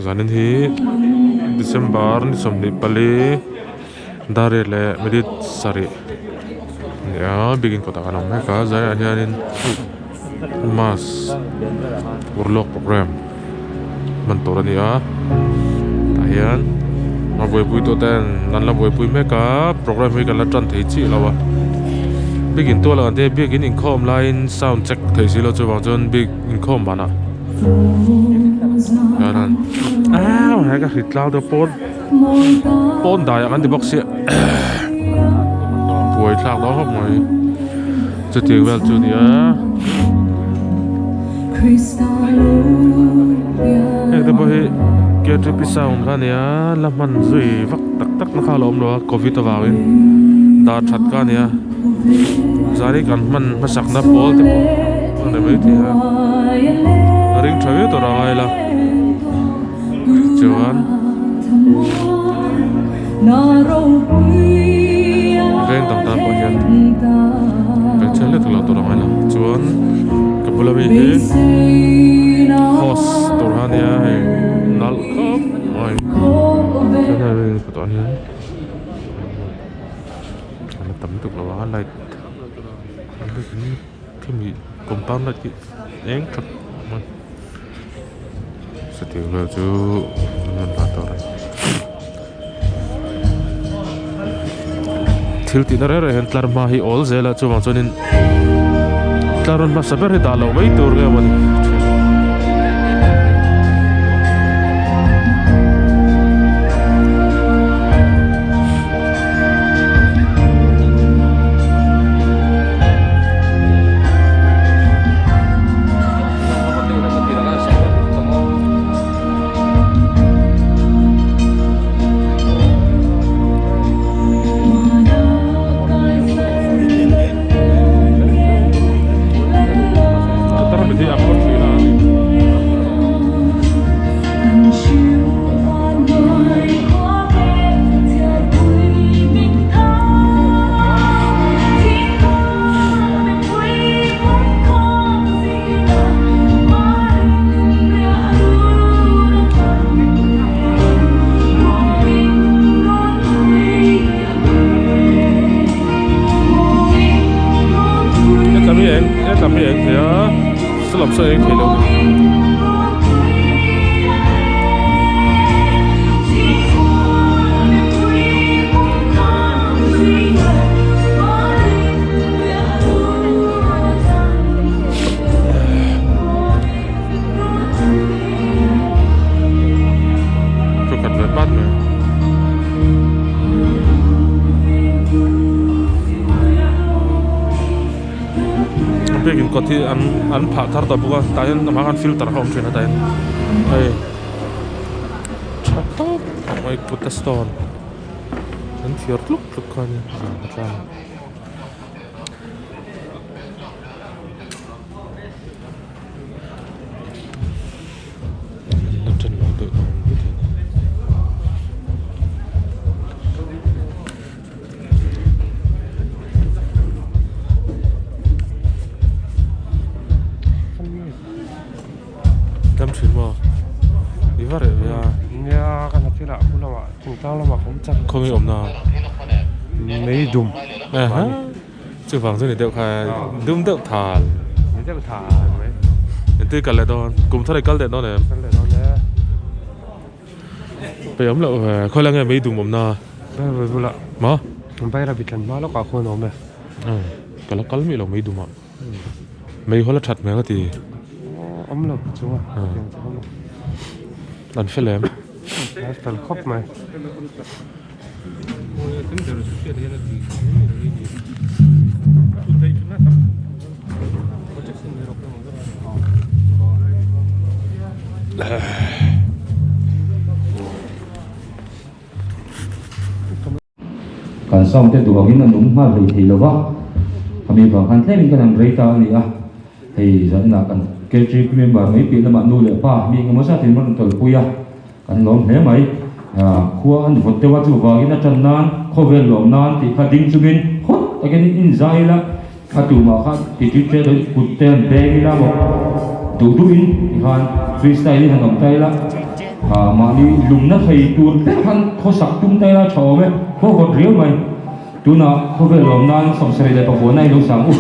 zanin hi December ni somni pali dare le medit sari ya bikin kota kanam mereka saya hianin mas Urlawk Pokram mentoran ya tahian ma boy pui to ten nan la boy pui mereka program hi kan la tran thei chi lawa bikin to la ante bikin income line sound check thei si lo chu wang chon big income bana kanan hai ka hitlau do pon dai kan di box se puai thak đó không mày cho tiền vào chu nia cái đó bởi cái trip sao mà nia làm man duy vắt tắc tắc nó khá lắm đó covid vào ấy đã chặt cái nia giá đi cần man sạc nắp bol thì bol này mấy thì ring chơi tôi ra hay là chuan veng tam tam bao nhiêu veng chơi lên từ lâu tôi ra hay là chuan cái bula bị hết host tôi ra nia nal khóc mày cái này của tôi hiền nó tấm tục là quá lại cái gì công tán là chị én thật mày sẽ tiêu vào chú nên là tôi đây thiếu tí nó rồi hiện là mà hi all giờ là chú vào cho nên là rồi mà sắp tới đã lâu mấy tuổi rồi mà bikin kot hi an pha thar ta buka tayan ma kan filter hom thina tayan ai chato mai put a stone an fior luk kan ta không hiểu nào mấy đùm chứ vàng dưới này đều khai đúng đều thàn mấy thả mấy tôi cần lại đó cùng thay cái lại đó này bây giờ là khơi lên cái mấy đùm mồm na bây giờ là mà bây giờ bị thằng má nó cả khôn rồi mày cái là cái mấy là mấy đùm à mấy hồi là chặt mấy cái thì ấm lộc chú à đàn phê lem phần khóc mày kan som te du awin an ma hlei thei lova kami bang kan thleng kan an rei ta ani a hei zan na kan keltri member mai pi lama nu le pa mi ngama sa tin man tol puya kan lom hle mai khuwa an vote wa chu wagin a tan nan khovel lom nan ti kha ding chungin hot again in zaila tu mà khác thì chỉ chơi được cụt tên bé đi ra một đủ in thì han freestyle đi thằng cầm tay lá mà đi lùng nó thầy tu bé han khó sặc tung tay lá chó mẹ khó gọt riêu mày tu nào khó về lòm nan xong sợi để bảo này lúc sáng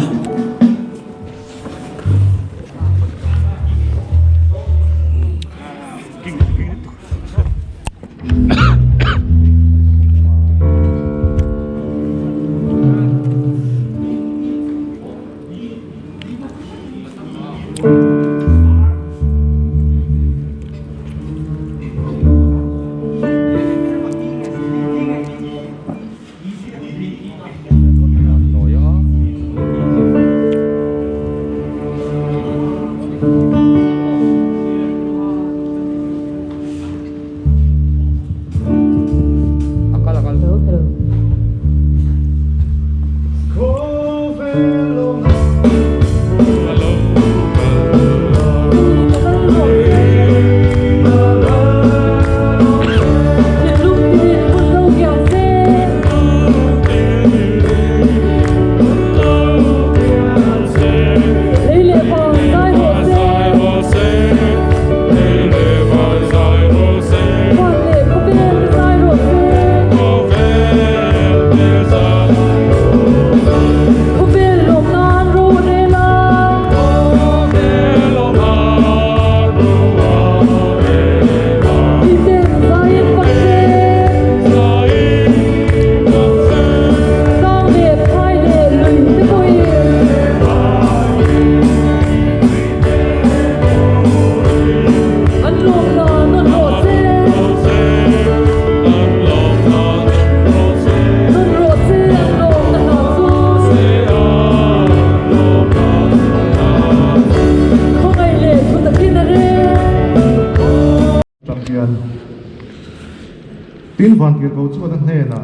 tin van kia ko chu an hne na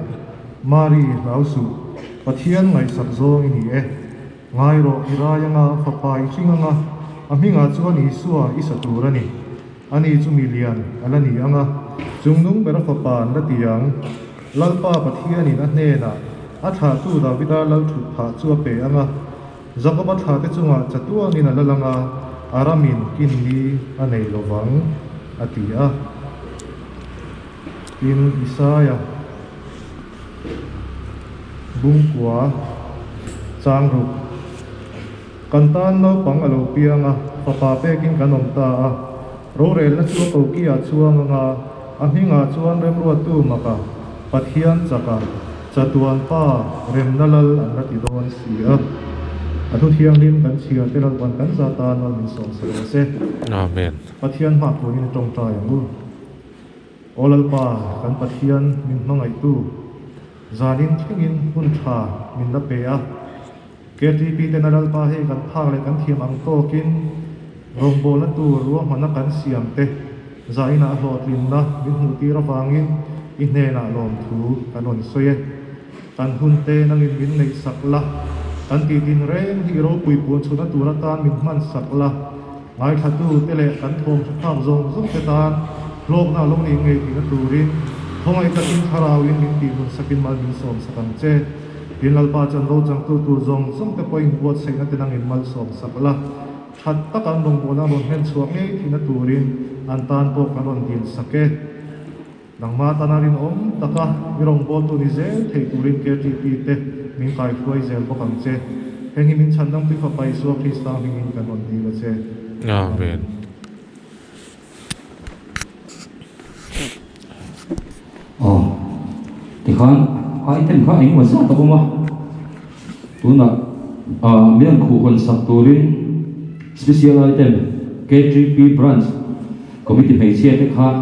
mari rausu pathian ngai sak zong ni e ngai ro irayanga fapai chinga aminga chu ani suwa isaturani ani chu milian alani anga jungnung bera fapan la tiang lalpa pathian ni na hne na a tha tu da vida lal thu pha chu pe anga zakaba tha te chunga chatua ni na lalanga aramin kin ni anei lowang atia in Isaya bungkwa changru kantan no pangalo pianga papa pekin kanom ta ro rel na chu ko kia chuang nga ahinga chuan rem ro tu maka pathian chaka chatuan pa rem nalal an ti don sia atu thiang lim kan chia te lal ban kan za ta no min song se amen pathian ma ko ni tong ta yang olalpa kan pathian min mangai tu zanin thingin hun tha min la pe a KTP te nalalpa he kan phang le kan thiam ang to kin rombo la tu ruwa mana kan siam te zaina hlot lim na min hu ti ra wangin i hne na lom thu kanon soye kan hun te nangin min nei sakla kan ti tin reng hi ro pui pun chuna tura tan min man sakla ngai thatu te le kan thom thang zong zong te tan lok na long ni ngei ti na turin thongai ta tin tharawin min ti hun sakin mal min som sakang che tin lalpa chan ro chang tu tu zong zong te point bot sei na te nangin mal som sakla that ta kan dong bona ron hen chuak ngei ti na turin an tan po kanon din sake nangma tanarin om taka mirong bot tu ni zel thei turin KTP te min kai fuai zel bokang che hengi min chan dang pi fa pai so Krista hingin kanon di la che amen thì con item có ảnh mà sao tao không tu na miền khu con sắp turin special item KGP branch committee phải chia cái khác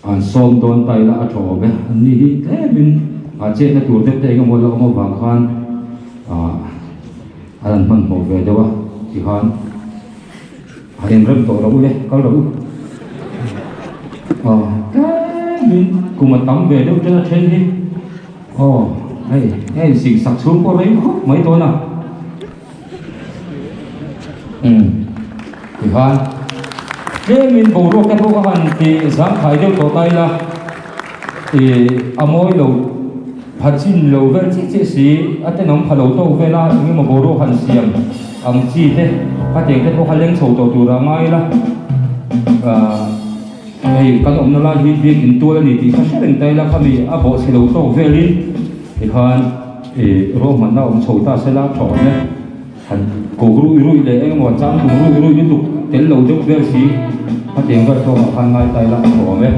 an som don tay là cho bé anh đi thế mình chia cái tuổi thế cái một là một vàng khan anh phân một về đâu thì con anh rem tổ đâu đấy có đâu mình cùng mà tắm về đâu cho trên đi hay xịt sặc xuống có đấy mấy tối nào thì han thế mình bổ ruột cái bố han thì dám phải đâu tổ tay là thì môi đầu hạt xin lâu về chỉ xí anh tên ông phải lâu tàu về là những mà bồ đô hành xiêm ông chi thế phát triển thế có khả năng sầu tàu từ ra ngay là này các ông nó là việc in tua này thì phát sinh tay là kami abo sẽ lâu tàu về đi thì hơn rồi mà nó ông sầu ta sẽ là chọn đấy hành cổ rui để anh mà chăm cổ rui liên tục đến lâu dốc về xí phát triển vật cho hàng ngày tay là chọn đấy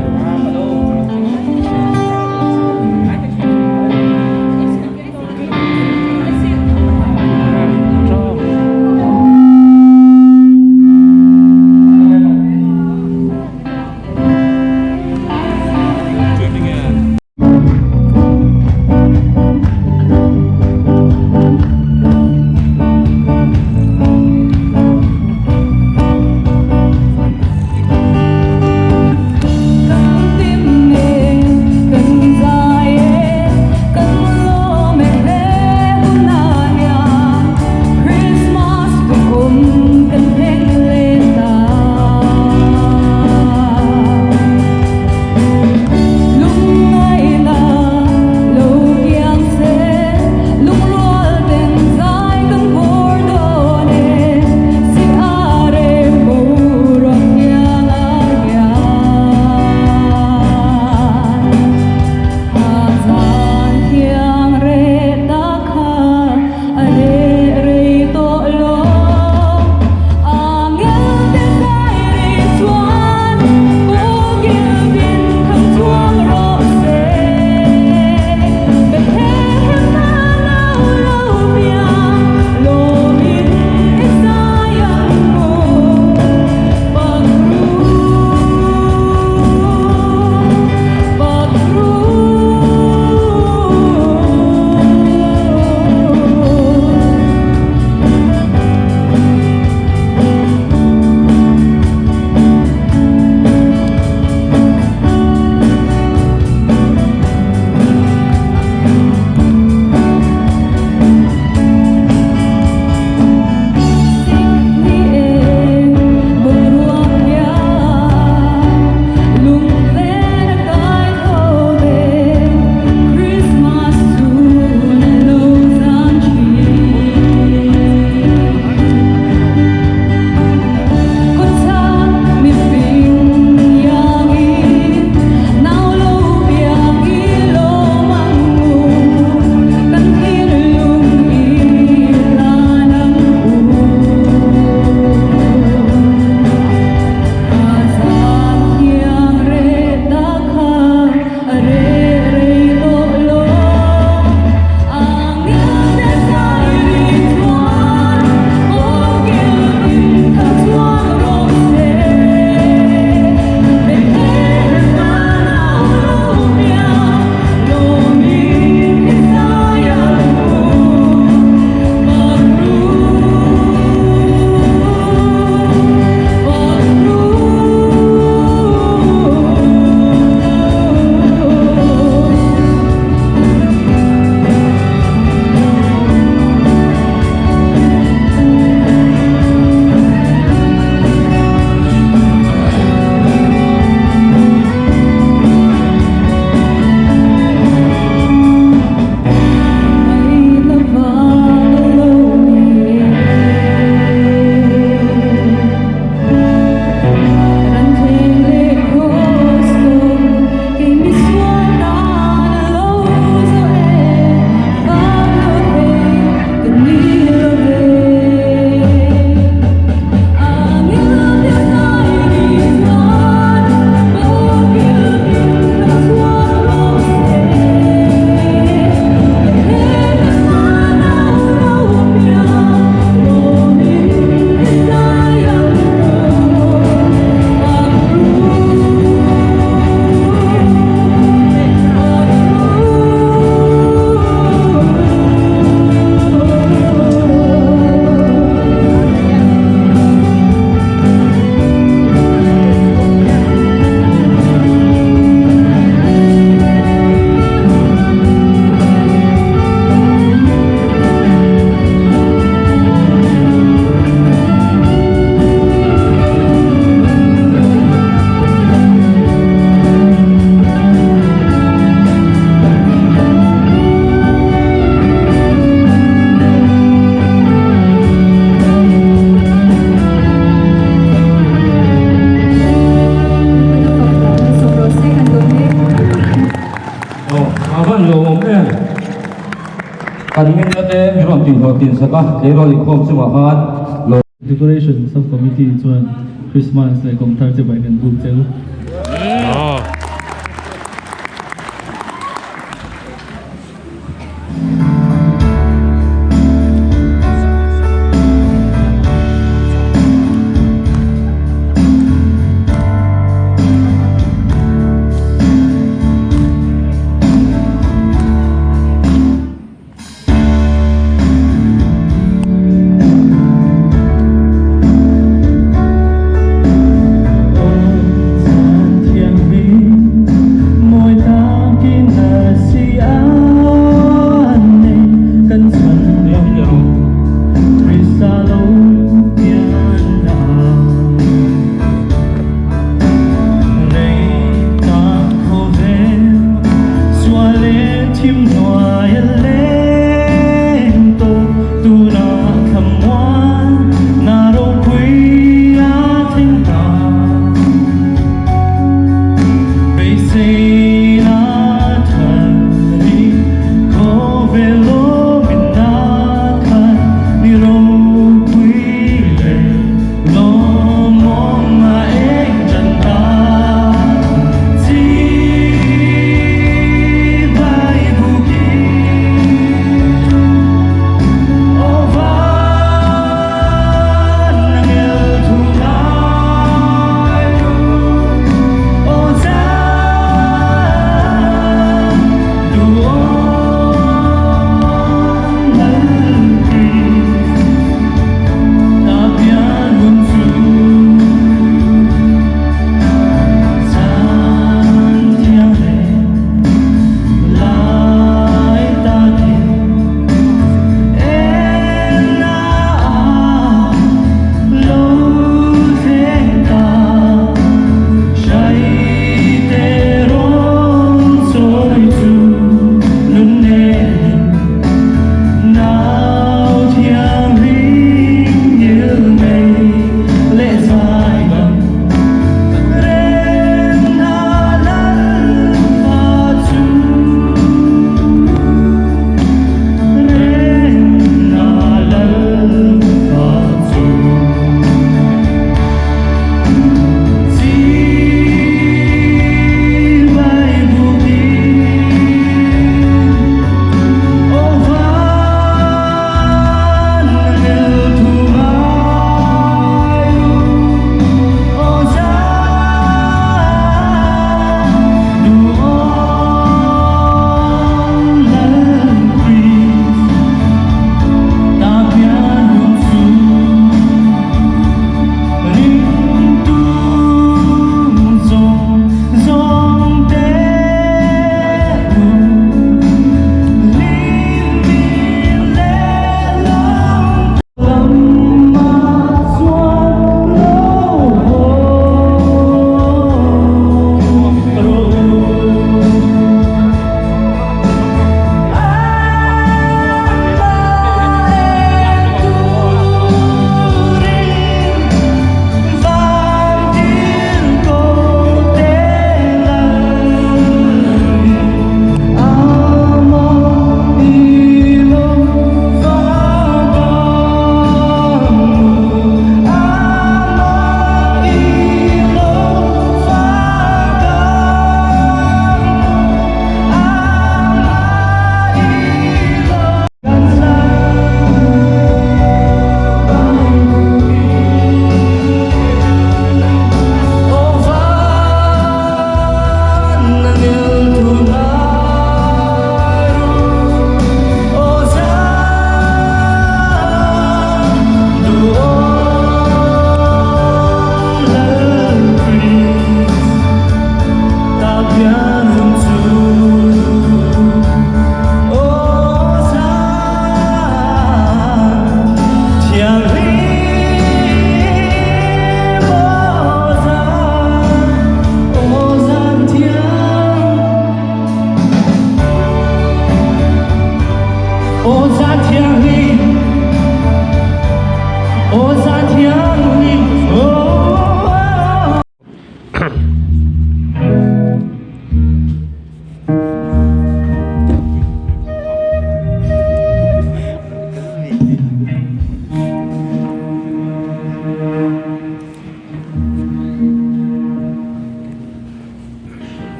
kan min na te mirom tin ho tin saka le ro li khom chunga khan lo decoration subcommittee chuan Christmas le kom thar che bai nen buk cheu Oh.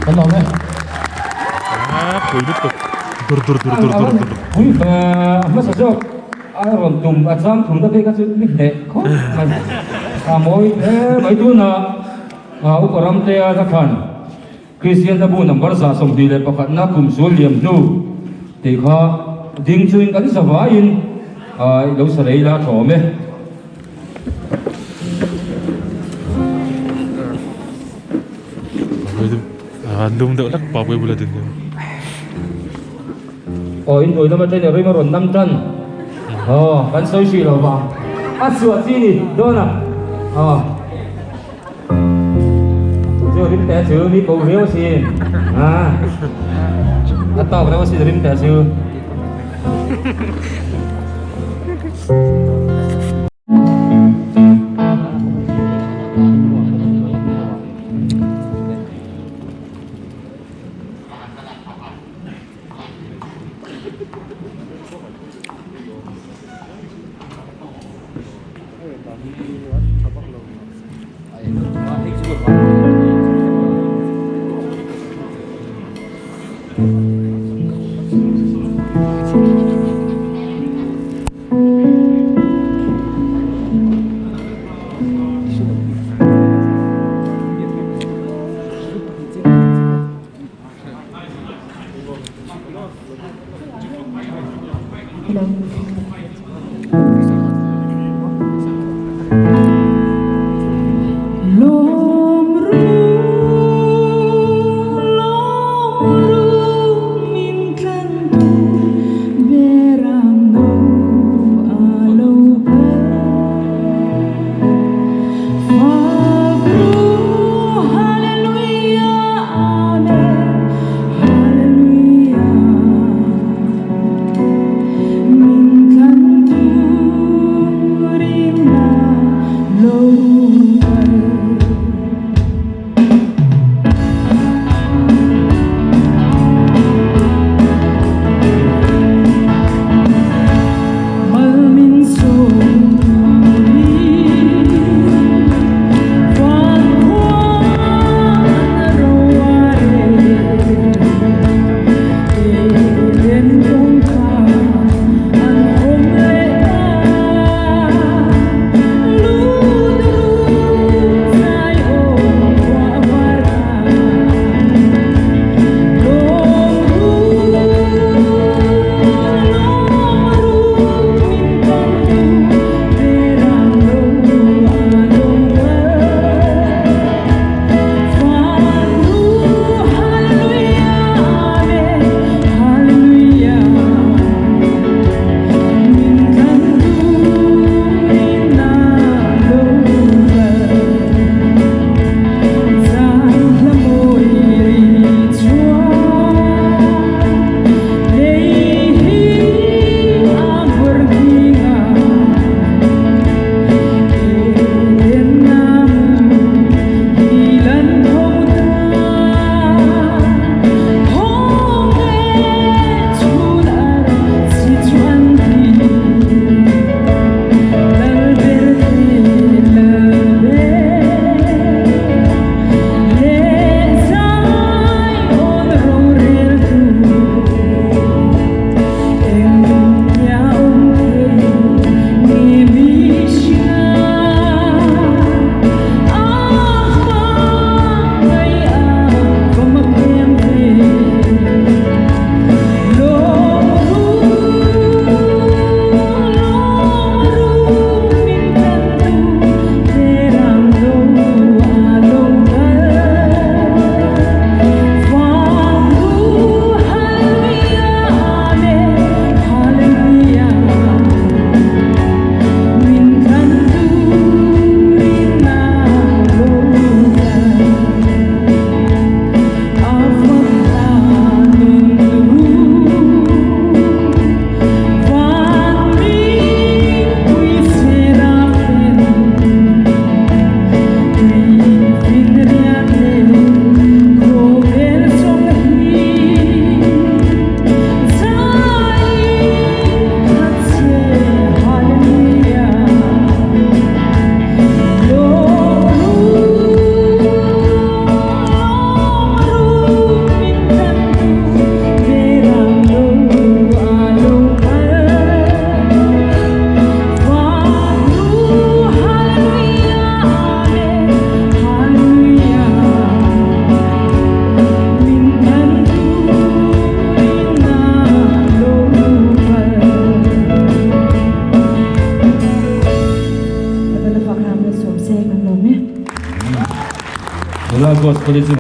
kan lawm Kuy dito. Dur. ui mas ajok ron tum acham thum da be ka chu mi de kho moi mai tu na uparam te a ka khan Christian da bu number sa som di le pakhat na kum sul liam nu te kha ding chuin kan sa wa in lo sa lei la tho me Andum dah nak papai boleh tu. in rồi nó mà trên này rồi mà rộn năm chân bắn sôi xì rồi vào sửa gì đi đó nè chưa đến té chứ đi cầu hiếu xì tao cái đó xì đến té chứ Господи, ці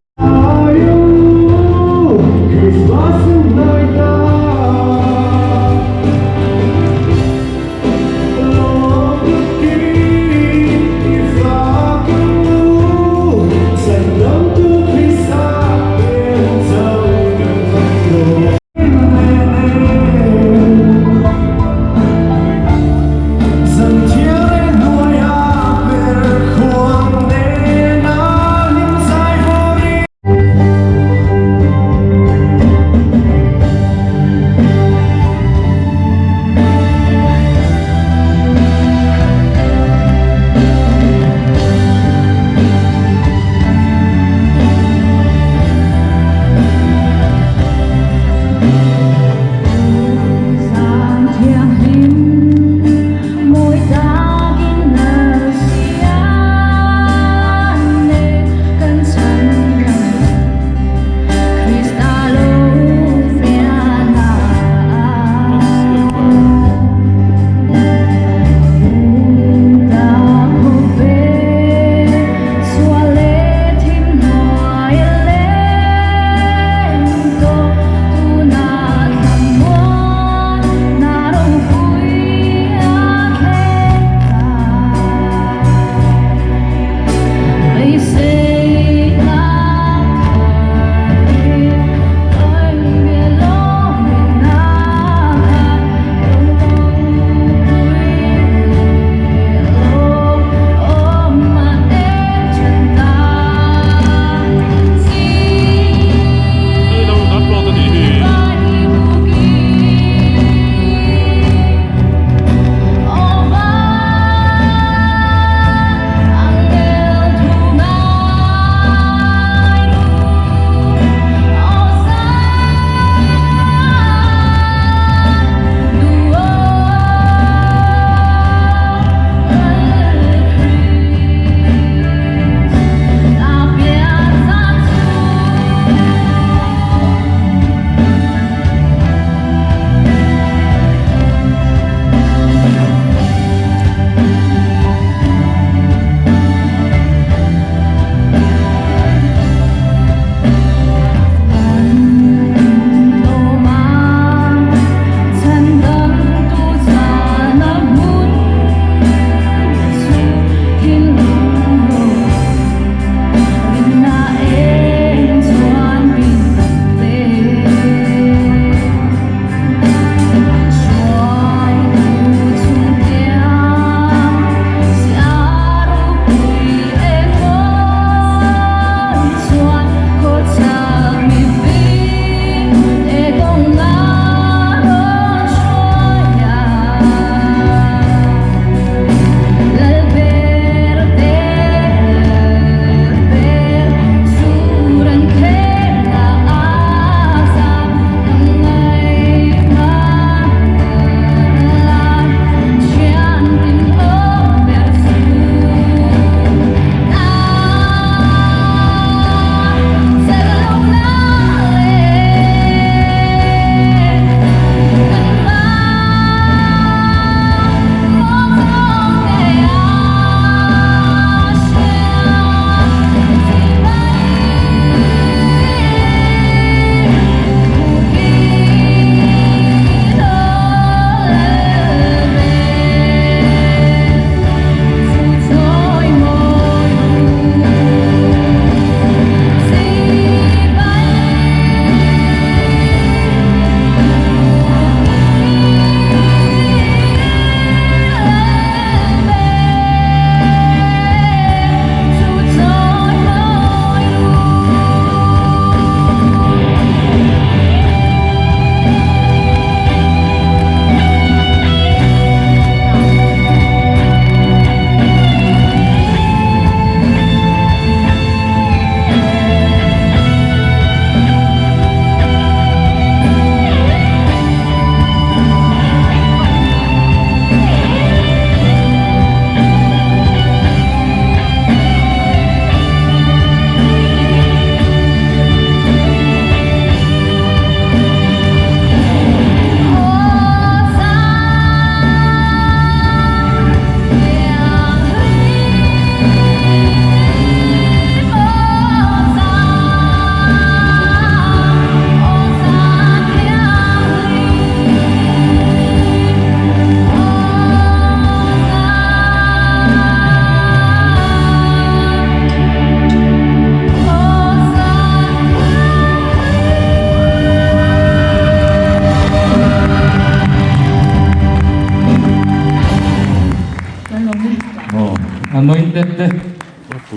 anointed te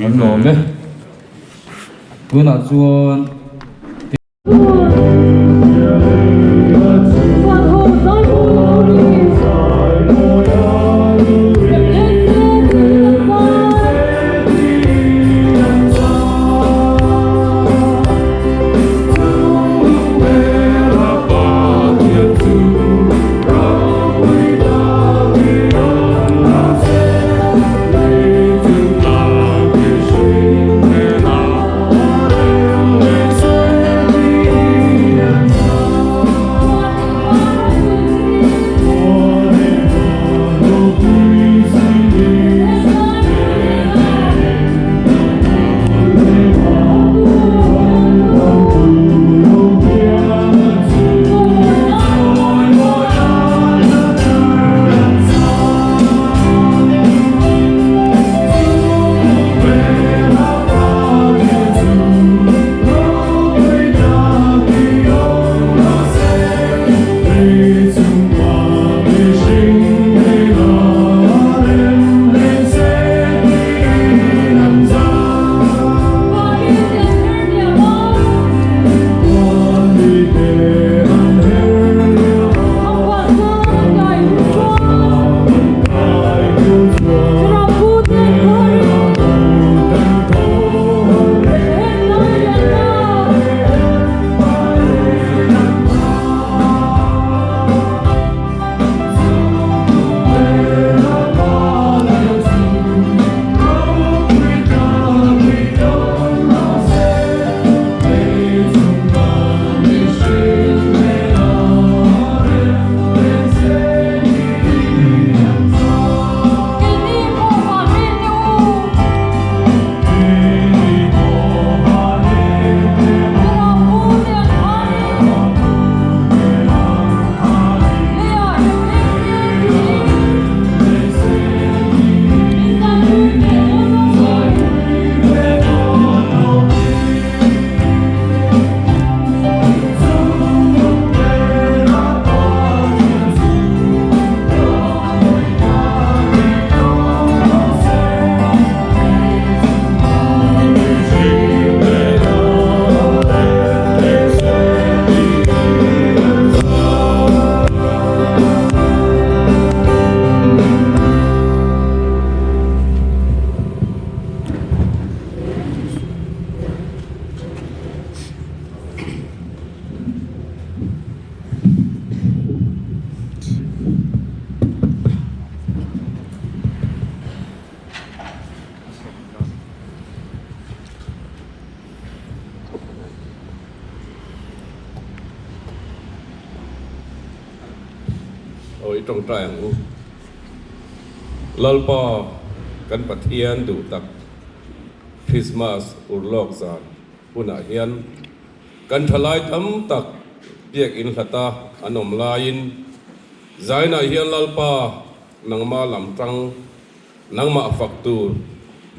an nom le tuna chuan oi trong trang u lalpa kan pathian du tak Krismas Urlawk zan puna hian kan thalai tham tak Biak in hlata anom lain zaina hian lalpa nangma lamtang nangma faktur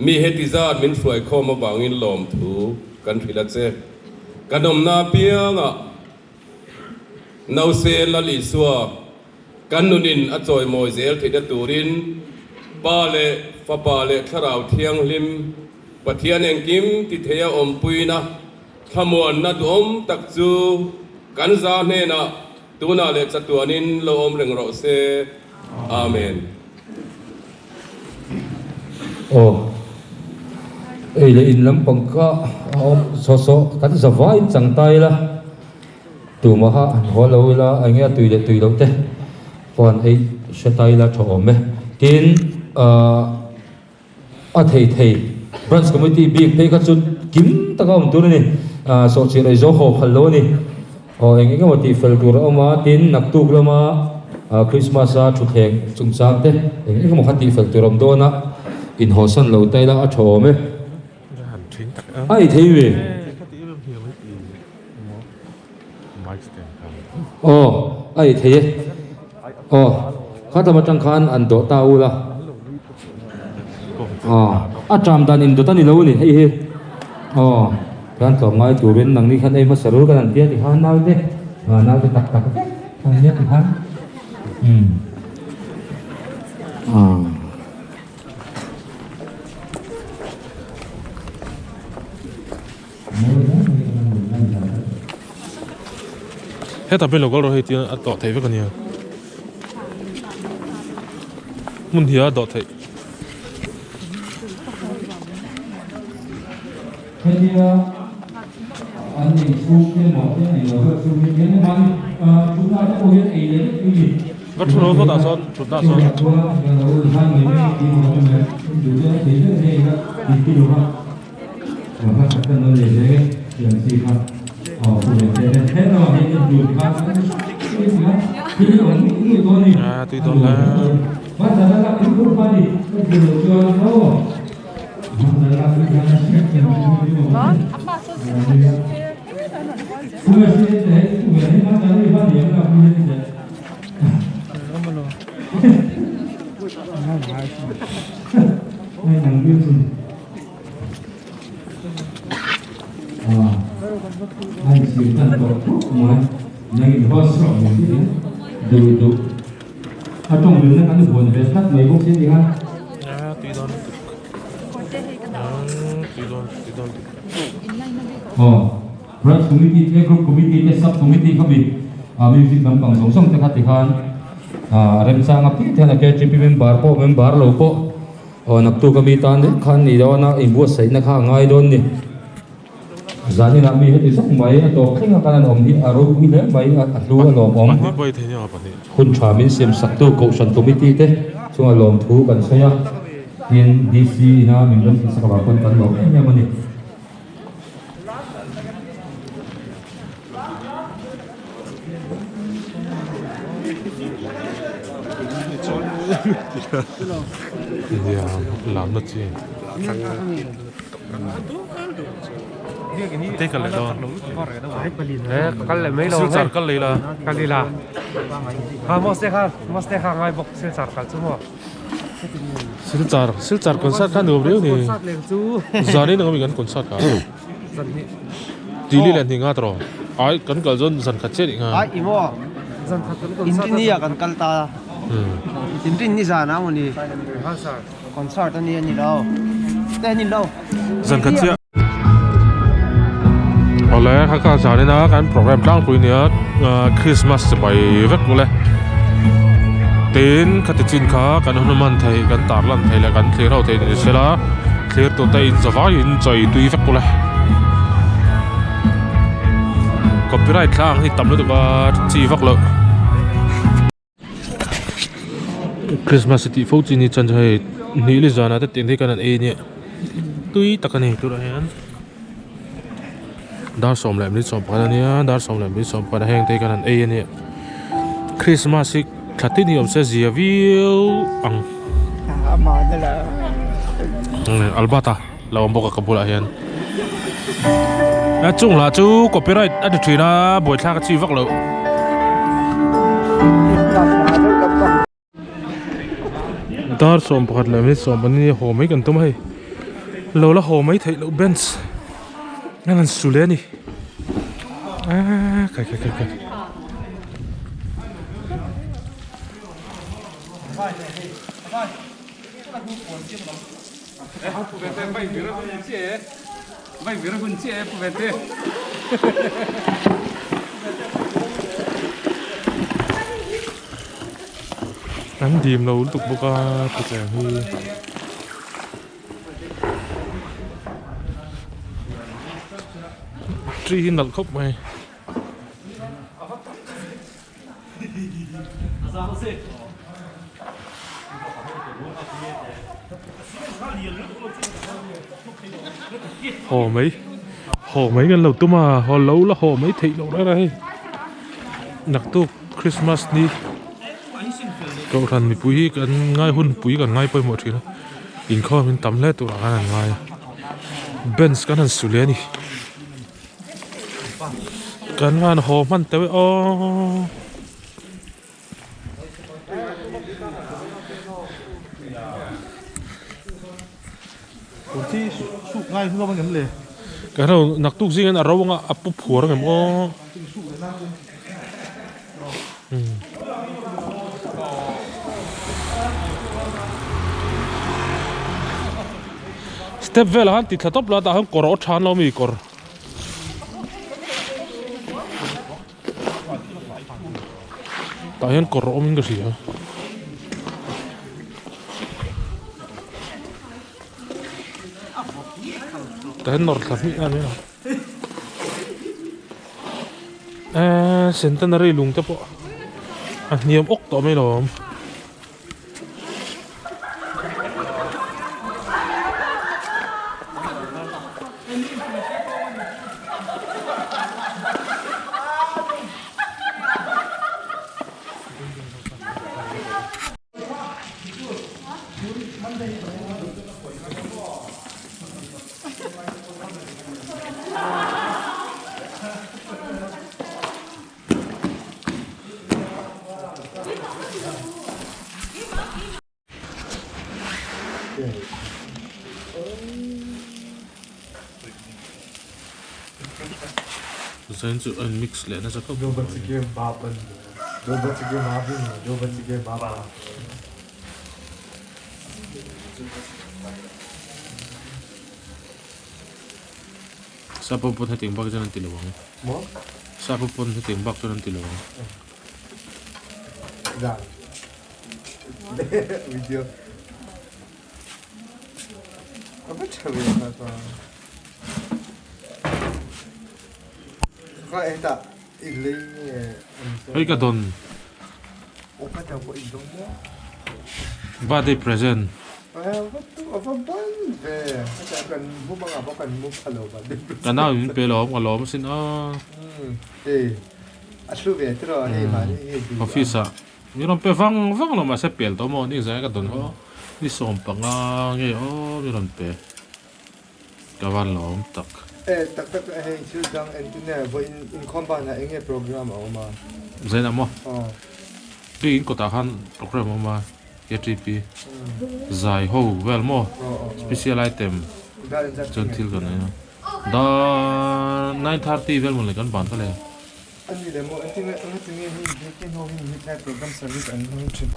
mi hetiza min fluai khoma bangin lawm thu kan thila che kanom na pianga nau se lali suwa kanunin achoi moi zel thida turin pale fa pale tharau thiang lim pathian engkim ti theya om puina thamuan na dom tak chu kan za ne na tuna le chatuanin lo om reng ro se amen oh ei le in lam pangka so kan zawa in changtai la tu ma ha holo la anga tuile tuilo te pon ei shatai la thome tin a thei branch committee big pe ka chun kim taka um tu ni so chi rai zo ho phalo ni o enge mo ti fel tur oma tin nak tu glama Krismas a thu theng chung chang te enge mo khati fel turam do na in hosan lo tai la a thome ai thei we ai thei khata ma tang khan an do ta u la a tram dan in do ta ni lo ni hei he kan ko ngai tu ren nang ni khan ei ma sarul kan an tia ti han nau de nau te tak tak an ne ti han hết tập bên lộc rồi thì đỏ thấy với con nhiều muốn hiểu đỏ thấy anh nhìn xuống cái một cái này rồi xuống cái này mà chúng ta đã có hiện ấy đấy cái gì có chút nó có đa son chút đa son hai người đi một trong này chủ yếu thì cái này là đi kilo mà các bạn cần để cái tiền gì mà phụ nữ thế hết rồi thì dùng ba cái thì người tôi đi tùy tôi là bắt ra là cái group ba đi cái điều cho nó anh chỉ cần đọc thuốc mà những hoa sữa những cái đều trong đường nó ăn buồn về thắt mấy bông xin đi ha tùy tôi branch committee, group committee, sub committee kami music band pang song song tekhat tikhan rem sang api thana ke GP member lo po naktu kami tan de khan ni do na imbu sai na kha ngai don ni zani na mi he sok mai to khinga kan om hi aro mi le mai atlu lom om boy thế nhau bạn hun cha min sem sak tu ko san committee te chunga lom thu kan soya hin DC na min dom ki sakaba kon kan lom nya mani dạ làm nó chi thế cái này đó cái này mấy siêu lâu sản cái này là cái này là must have ngay bọc siêu sản cả chú mà siêu sản concert kan được đấy thì giờ đấy nó bị gắn concert cả đi lên thì ngã rồi ai cắn cả dân dần cắt chết đi ngã ai imo dần thật Indonesia kan kalta Indonesia na mo ni concert ani ni đâu tên nhìn đâu dần cắt chết ở lại các giờ đấy nó cái program đang quay nữa Christmas sẽ bay vất rồi tên các tin khác cái nó man thấy cái tار lan thấy là cái thế nào thấy sẽ là thế tụi tay giờ vay in chơi tùy vất rồi copyright Thang thì tầm nó được chi vất rồi Christmas thì phô chi ni chân hay nghĩ là giờ nào tới tiền thì cái này nhỉ tùy tất cả này tụi nó hen dar som lại đi som cái này dar som lại đi som cái này thì cái này nhỉ Christmas thì thật tin hiểu sẽ gì view ang albata lawm boka kabula hen chung là chú copyright đã được truyền ra buổi thang chi vắc lộ dar som pakhat lại đi som bên này hồ mấy cần tôm hay lâu là hồ mấy thấy lâu bench nên là sù lên đi cái nắng dìm lâu tục bốc thực là huy tri hin nặng khóc mày hồ mấy cái lầu tôm à hồ lâu là hồ mấy thị lầu đó đây nặc tu Christmas đi cậu thần mình bùi cần ngay hun bùi cần ngay bơi một chuyện in kho mình tắm lên tụi nó ăn ngay Benz cái thằng sủi lên đi cái nó hồ man tới ôที่สุกง่ายขึ้นมาเหมือนกันเลย cái nào nặc tu riêng là rau ngã áp phù rồi mà step về là hắn tịt top là ta hắn cỏ chan lo mi cỏ Tahan korok min kasi ya. Tahan nor tapi ano ya. Centenary lung ta po. Niyam ok to may lawm. Sen tu mix le na sa ko. दो बच्चे के बाप बन दो बच्चे के माँ भी नहीं दो बच्चे के बाबा Sa pupun hating bak dyan ang tilawang. Mo? Sa pupun hating bak dyan ang tilawang. Dah video apa cakap apa kau tak ini Ay ka doon. apa dah buat itu mo Birthday present. apa ban be akan bukan apa kan mu kalau ban Kana yun pe lawm ka lawm sin aslu be terus mari office a. Miron pe vang lo ma sa pel to mo ni sa ka doon ho. Ni som pa nga nge miron pe. Kawan lawm tak. tak chu dang engineer bo in compound na enge program ma Zain mo. oh Bigin ko takan program mo ma. KTP. Zai ho well mo. Special item. John Till ka na. Da 9:30 well mo le kan ban ka le. anh đi demo anh tin anh tin anh đi cái nó đi cái program service anh không chịu